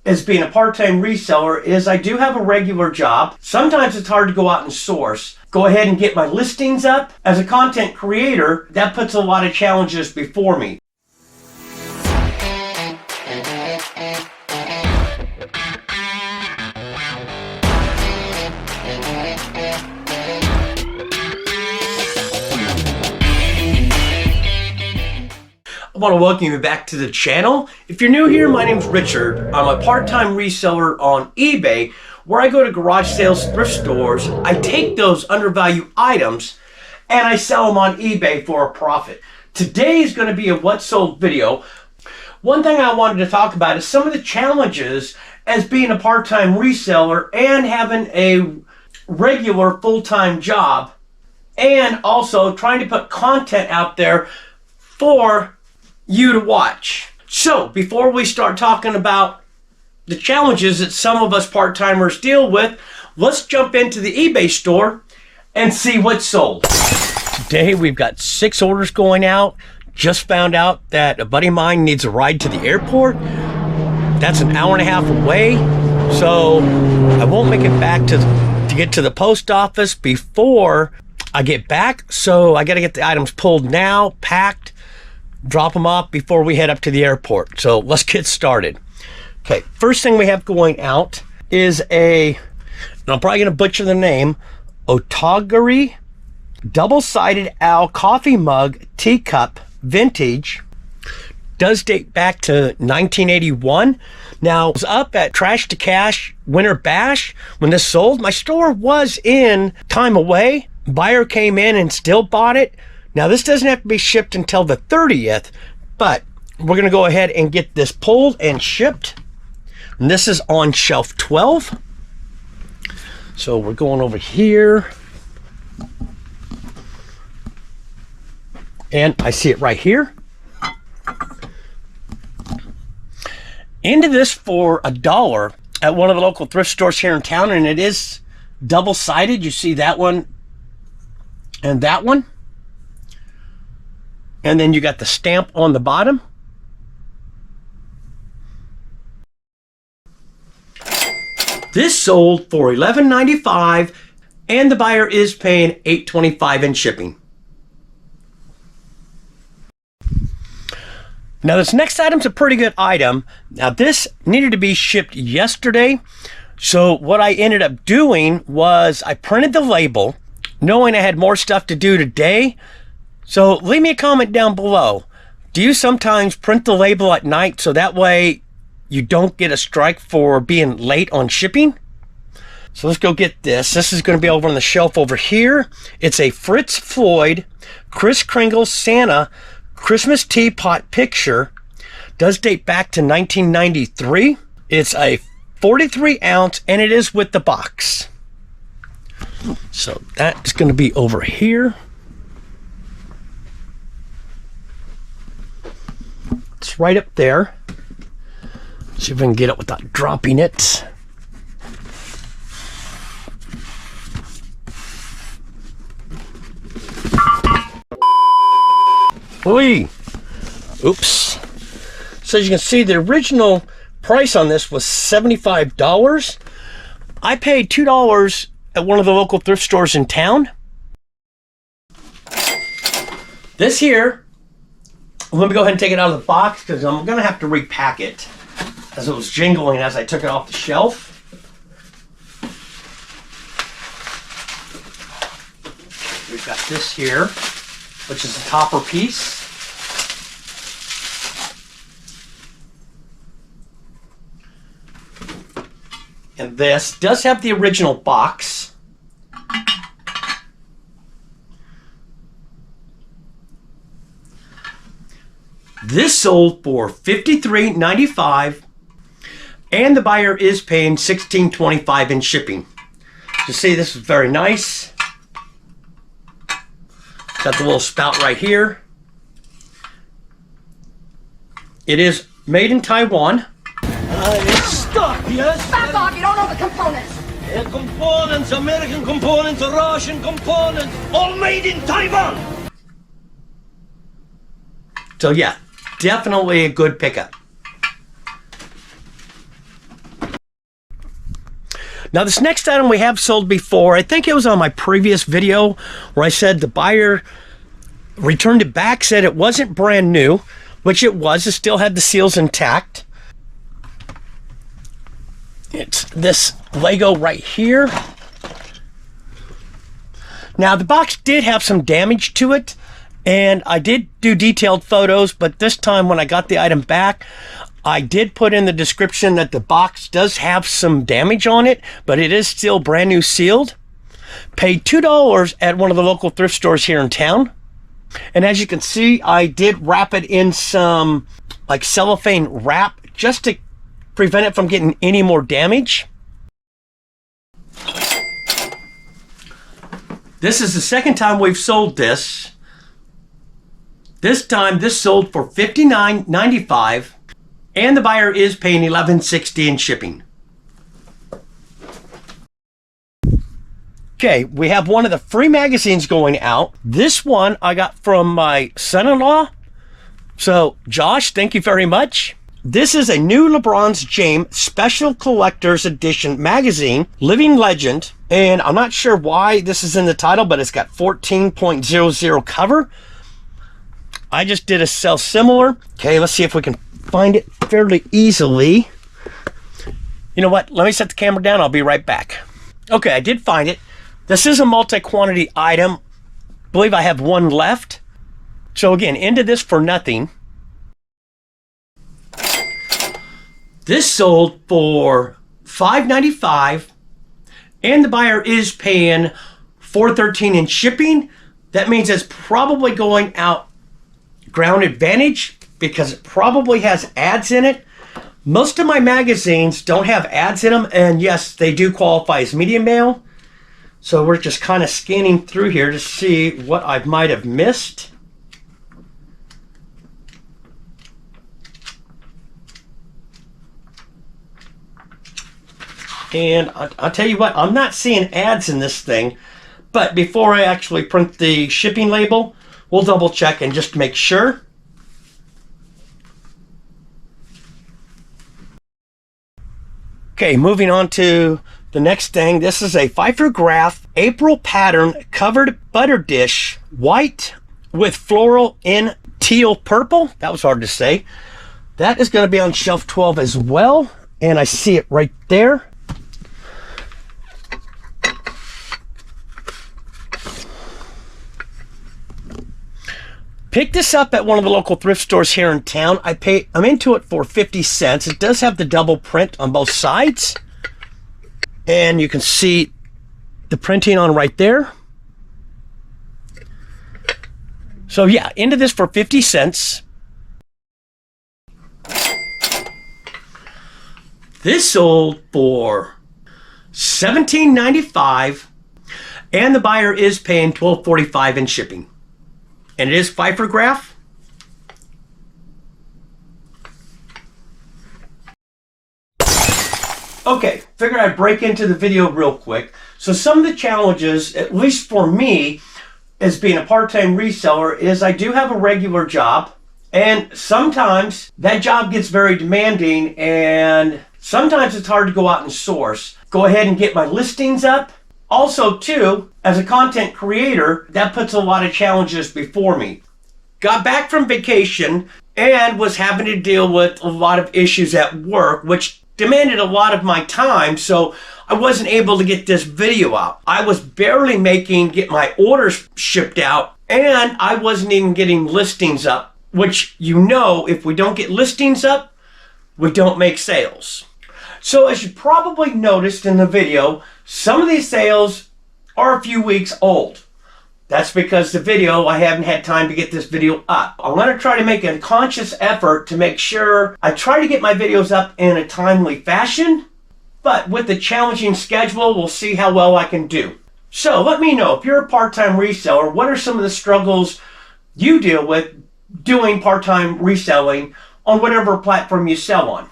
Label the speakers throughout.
Speaker 1: as being a part-time reseller is I do have a regular job. Sometimes it's hard to go out and source. Go ahead and get my listings up. As a content creator, that puts a lot of challenges before me. I want to welcome you back to the channel. If you're new here, my name's Richard. I'm a part-time reseller on eBay where I go to garage sales, thrift stores. I take those undervalued items and I sell them on eBay for a profit. Today is going to be a what sold video. One thing I wanted to talk about is some of the challenges as being a part-time reseller and having a regular full-time job, and also trying to put content out there for you to watch. So before we start talking about the challenges that some of us part-timers deal with, let's jump into the eBay store and see what's sold. Today we've got 6 orders going out. Just found out that a buddy of mine needs a ride to the airport. That's an hour and a half away, so I won't make it back to get to the post office before I get back. So I got to get the items pulled now, packed, drop them off before we head up to the airport. So let's get started. Okay, first thing we have going out is and I'm probably going to butcher the name, Otagari double-sided owl coffee mug teacup vintage. Does date back to 1981. Now, it was up at Trash to Cash Winter Bash when this sold. My store was in time away. Buyer came in and still bought it. Now, this doesn't have to be shipped until the 30th, but we're going to go ahead and get this pulled and shipped. And this is on shelf 12. So we're going over here. And I see it right here. Into this for $1 at one of the local thrift stores here in town, and it is double-sided. You see that one and that one. And then you got the stamp on the bottom. This sold for $11.95, and the buyer is paying $8.25 in shipping. Now this next item's a pretty good item. Now this needed to be shipped yesterday. So what I ended up doing was I printed the label, knowing I had more stuff to do today. So leave me a comment down below. Do you sometimes print the label at night so that way you don't get a strike for being late on shipping? So let's go get this. This is going to be over on the shelf over here. It's a Fritz Floyd Kris Kringle Santa Christmas teapot picture. Does date back to 1993. It's a 43 ounce and it is with the box. So that's going to be over here. It's right up there. See if I can get it without dropping it. Whee! Oops. So as you can see, the original price on this was $75. I paid $2 at one of the local thrift stores in town. This here, let me go ahead and take it out of the box because I'm going to have to repack it as it was jingling as I took it off the shelf. We've got this here, which is a copper piece. And this does have the original box. This sold for $53.95, and the buyer is paying $16.25 in shipping. You see, this is very nice. Got the little spout right here. It is made in Taiwan. It's stuck, yes?
Speaker 2: Back off, you don't know the components.
Speaker 1: Air components, American components, Russian components, all made in Taiwan. So yeah, definitely a good pickup. Now this next item we have sold before. I think it was on my previous video where I said the buyer returned it back, said it wasn't brand new, which it was. It still had the seals intact. It's this Lego right here. Now the box did have some damage to it, and I did do detailed photos, but this time when I got the item back, I did put in the description that the box does have some damage on it, but it is still brand new sealed. Paid $2 at one of the local thrift stores here in town. And as you can see, I did wrap it in some like cellophane wrap just to prevent it from getting any more damage. This is the second time we've sold this. This time this sold for $59.95. And the buyer is paying $11.60 in shipping. Okay, we have one of the free magazines going out. This one I got from my son-in-law. So, Josh, thank you very much. This is a new LeBron James Special Collector's Edition magazine, Living Legend. And I'm not sure why this is in the title, but it's got 14.00 cover. I just did a sell similar. Okay, let's see if we can find it fairly easily. You know what? Let me set the camera down. I'll be right back. Okay, I did find it. This is a multi-quantity item. I believe I have one left. So again, into this for nothing. This sold for $5.95, and the buyer is paying $4.13 in shipping. That means it's probably going out Ground Advantage, because it probably has ads in it. Most of my magazines don't have ads in them, and yes, they do qualify as media mail. So we're just kind of scanning through here to see what I might have missed. And I'll tell you what, I'm not seeing ads in this thing, but before I actually print the shipping label, we'll double check and just make sure. Okay, moving on to the next thing. This is a Pfeiffer Graph April pattern covered butter dish, white with floral in teal purple. That was hard to say. That is going to be on shelf 12 as well, and I see it right there. Picked this up at one of the local thrift stores here in town. I'm into it for 50 cents. It does have the double print on both sides. And you can see the printing on right there. So yeah, into this for 50 cents. This sold for $17.95, and the buyer is paying $12.45 in shipping. And it is Pfeiffer Graph. Okay, figured I'd break into the video real quick. So some of the challenges, at least for me, as being a part-time reseller, is I do have a regular job. And sometimes that job gets very demanding, and sometimes it's hard to go out and source. Go ahead and get my listings up. Also, too, as a content creator, that puts a lot of challenges before me. Got back from vacation and was having to deal with a lot of issues at work, which demanded a lot of my time, so I wasn't able to get this video out. I was barely get my orders shipped out, and I wasn't even getting listings up, which, you know, if we don't get listings up, we don't make sales. So as you probably noticed in the video, some of these sales are a few weeks old. That's because I haven't had time to get this video up. I'm going to try to make a conscious effort to make sure I try to get my videos up in a timely fashion, but with the challenging schedule, we'll see how well I can do. So let me know, if you're a part-time reseller, what are some of the struggles you deal with doing part-time reselling on whatever platform you sell on?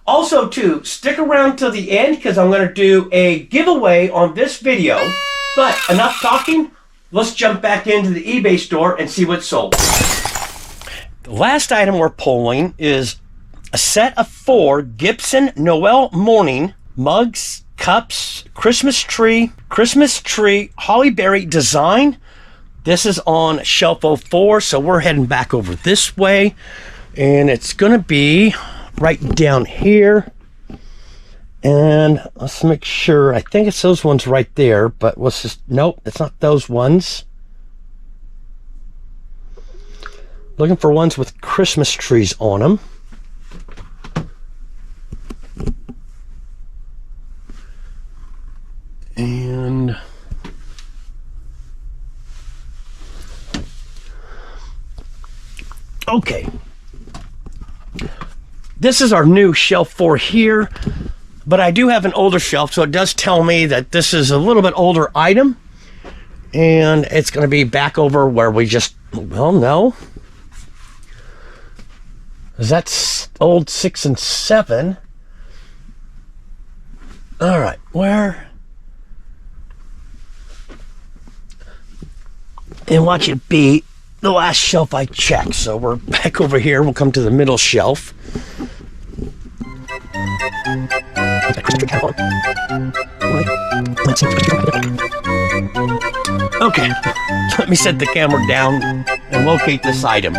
Speaker 1: Also, too, stick around till the end because I'm going to do a giveaway on this video. But enough talking, let's jump back into the eBay store and see what's sold. The last item we're pulling is a set of 4 Gibson Noel Morning mugs, cups, Christmas tree, holly berry design. This is on shelf 04, so we're heading back over this way, and it's gonna be right down here. And let's make sure, I think it's those ones right there, but let's just, nope, it's not those ones. Looking for ones with Christmas trees on them. And okay, this is our new shelf 4 here, but I do have an older shelf, so it does tell me that this is a little bit older item, and it's going to be back over where we just, well, no, that's old 6 and 7. All right, where? And watch it be the last shelf I checked. So we're back over here. We'll come to the middle shelf. Okay, let me set the camera down and locate this item.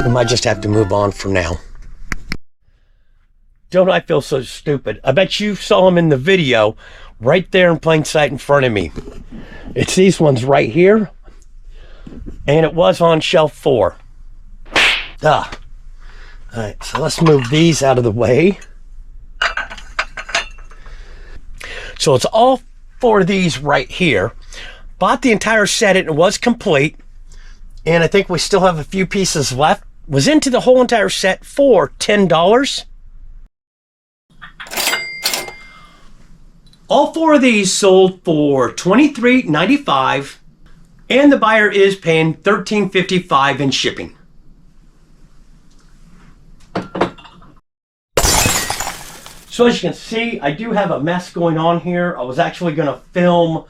Speaker 1: We might just have to move on for now. Don't I feel so stupid? I bet you saw them in the video right there in plain sight in front of me. It's these ones right here, and it was on shelf 4. All right, so let's move these out of the way. So it's all 4 of these right here. Bought the entire set, it was complete, and I think we still have a few pieces left. Was into the whole entire set for $10. All 4 of these sold for $23.95, and the buyer is paying $13.55 in shipping. So as you can see, I do have a mess going on here. I was actually going to film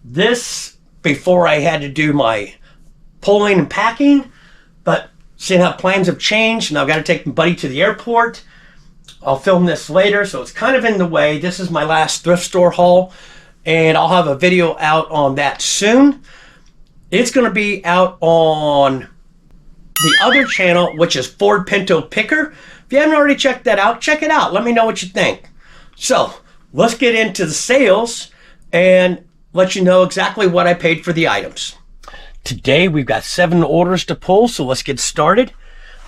Speaker 1: this before I had to do my pulling and packing, but seeing how plans have changed, and I've got to take my buddy to the airport. I'll film this later, so it's kind of in the way. This is my last thrift store haul, and I'll have a video out on that soon. It's going to be out on the other channel, which is Ford Pinto Picker. If you haven't already checked that out, check it out. Let me know what you think. So let's get into the sales and let you know exactly what I paid for the items. Today we've got 7 orders to pull, so let's get started.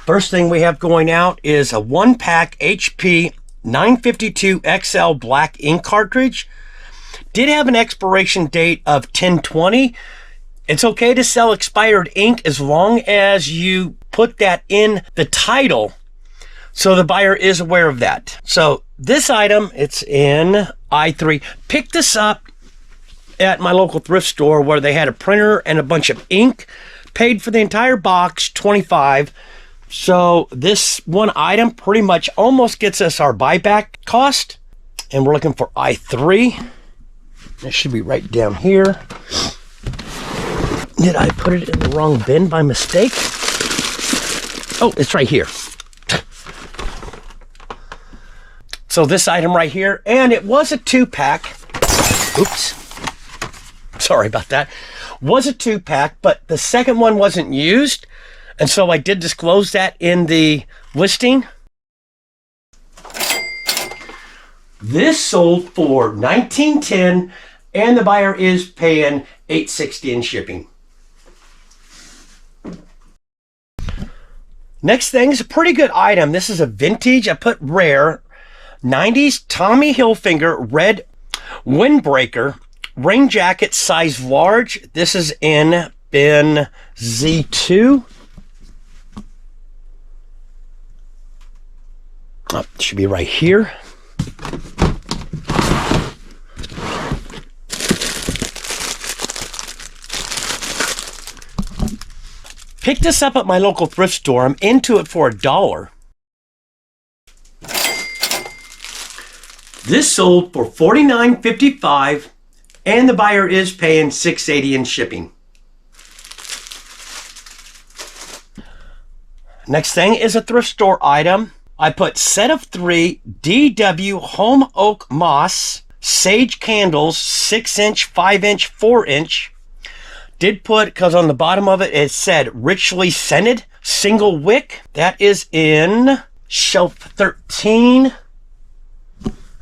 Speaker 1: First thing we have going out is a 1-pack HP 952 XL black ink cartridge. Did have an expiration date of 10/20. It's okay to sell expired ink as long as you put that in the title so the buyer is aware of that. So this item, it's in I3. Picked this up at my local thrift store where they had a printer and a bunch of ink. Paid for the entire box, $25. So this one item pretty much almost gets us our buyback cost. And we're looking for I3. It should be right down here. Did I put it in the wrong bin by mistake? Oh, it's right here. So this item right here, and it was a 2-pack. Oops. Sorry about that. Was a 2-pack, but the second one wasn't used. And so I did disclose that in the listing. This sold for $19.10, and the buyer is paying $8.60 in shipping. Next thing is a pretty good item. This is a vintage, I put rare, 90s Tommy Hilfiger red windbreaker rain jacket, size large. This is in bin Z2. Oh, it should be right here. Picked this up at my local thrift store. I'm into it for $1. This sold for $49.55, and the buyer is paying $6.80 in shipping. Next thing is a thrift store item. I put set of 3 DW home oak moss sage candles, 6-inch, 5-inch, 4-inch. Did put, because on the bottom of it, it said richly scented, single wick. That is in shelf 13.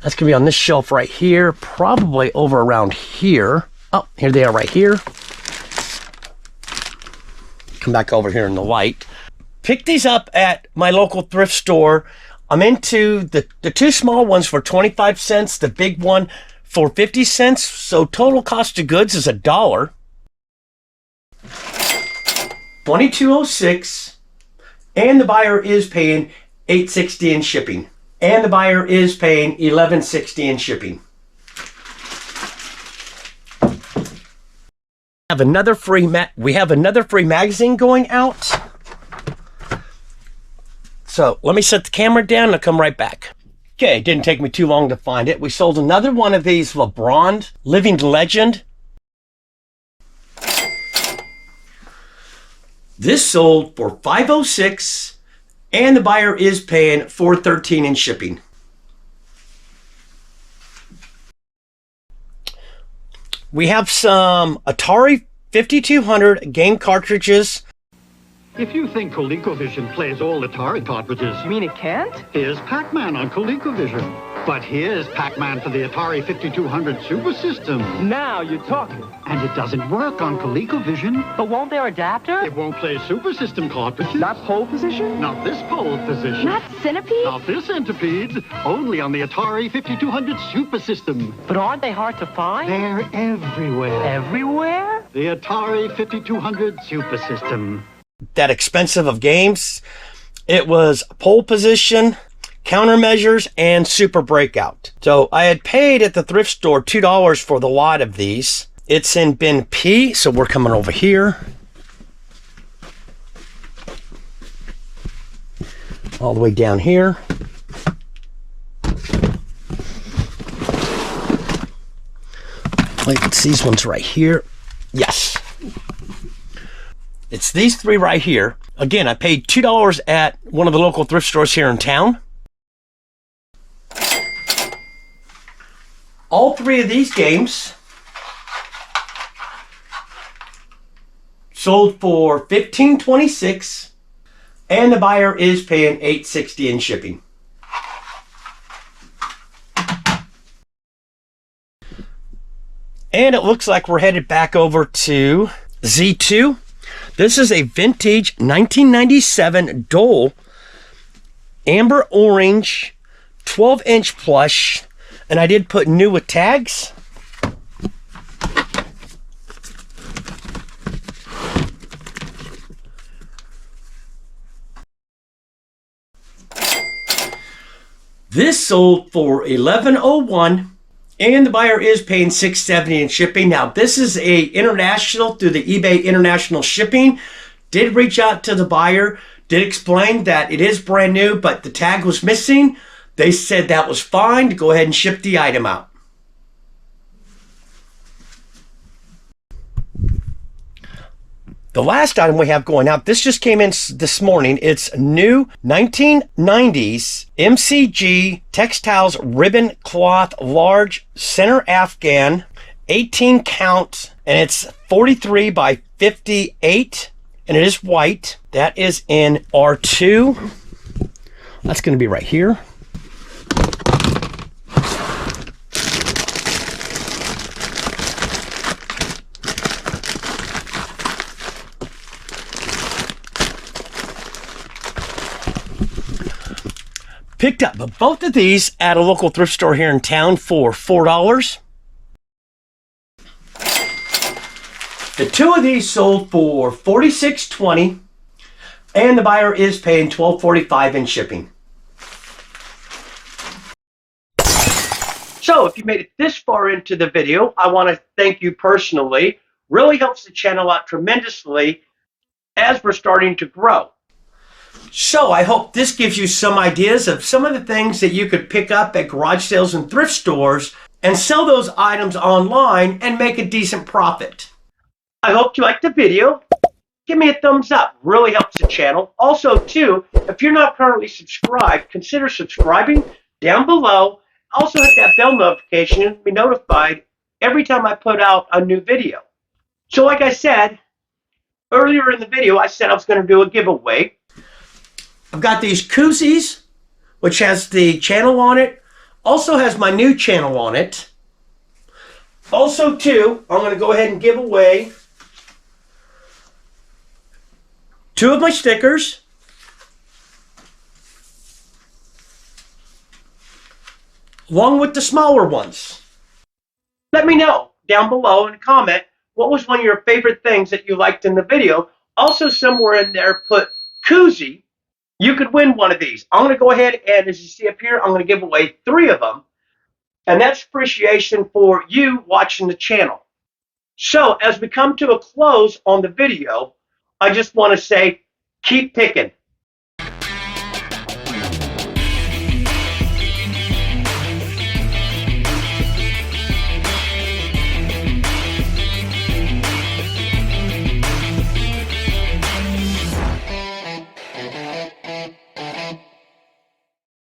Speaker 1: That's going to be on this shelf right here, probably over around here. Oh, here they are right here. Come back over here in the light. Picked these up at my local thrift store. I'm into the 2 small ones for 25 cents, the big one for 50 cents. So total cost of goods is $1. $22.06, and the buyer is paying $8.60 in shipping. And the buyer is paying $11.60 in shipping. We have another free magazine going out. So let me set the camera down and I'll come right back. Okay, it didn't take me too long to find it. We sold another one of these LeBron Living Legend. This sold for $5.06, and the buyer is paying $4.13 in shipping. We have some Atari 5200 game cartridges.
Speaker 3: If you think ColecoVision plays all Atari cartridges,
Speaker 4: You mean it can't?
Speaker 3: here's Pac-Man on ColecoVision. But here's Pac-Man for the Atari 5200 Super System.
Speaker 4: Now you're talking.
Speaker 3: And it doesn't work on ColecoVision.
Speaker 4: But won't their adapter?
Speaker 3: It won't play Super System cartridges.
Speaker 4: Not pole position?
Speaker 3: Not this pole position.
Speaker 2: Not centipede?
Speaker 3: Not this centipede. Only on the Atari 5200 Super System.
Speaker 4: But aren't they hard to find?
Speaker 3: They're everywhere.
Speaker 4: Everywhere?
Speaker 3: The Atari 5200 Super System.
Speaker 1: That expensive of games. It was pole position, countermeasures, and super breakout. So I had paid at the thrift store $2 for the lot of these. It's in bin P, so we're coming over here. All the way down here. Wait, it's these ones right here. Yes. It's these 3 right here. Again, I paid $2 at one of the local thrift stores here in town. All 3 of these games sold for $15.26, and the buyer is paying $8.60 in shipping. And it looks like we're headed back over to Z2. This is a vintage 1997 Dole amber orange 12-inch plush, and I did put new with tags. This sold for $11.01, and the buyer is paying $6.70 in shipping. Now, this is a international through the eBay international shipping. Did reach out to the buyer, did explain that it is brand new, but the tag was missing. They said that was fine to go ahead and ship the item out. The last item we have going out, this just came in this morning. It's new 1990s MCG Textiles Ribbon Cloth Large Center Afghan, 18 count, and it's 43 by 58, and it is white. That is in R2. That's going to be right here. Picked up both of these at a local thrift store here in town for $4. The 2 of these sold for $46.20, and the buyer is paying $12.45 in shipping. So if you made it this far into the video, I want to thank you personally. Really helps the channel out tremendously. as we're starting to grow. So I hope this gives you some ideas of some of the things that you could pick up at garage sales and thrift stores and sell those items online and make a decent profit. I hope you liked the video. Give me a thumbs up, really helps the channel. Also too, if you're not currently subscribed, consider subscribing down below. Also hit that bell notification to be notified every time I put out a new video. So like I said, earlier in the video, I said I was going to do a giveaway. I've got these koozies, which has the channel on it. Also has my new channel on it. Also too, I'm going to go ahead and give away 2 of my stickers. Along with the smaller ones. Let me know down below in a comment what was one of your favorite things that you liked in the video. Also somewhere in there put koozie. You could win one of these. I'm going to go ahead and, as you see up here, I'm going to give away 3 of them. And that's appreciation for you watching the channel. So as we come to a close on the video, I just want to say, keep picking.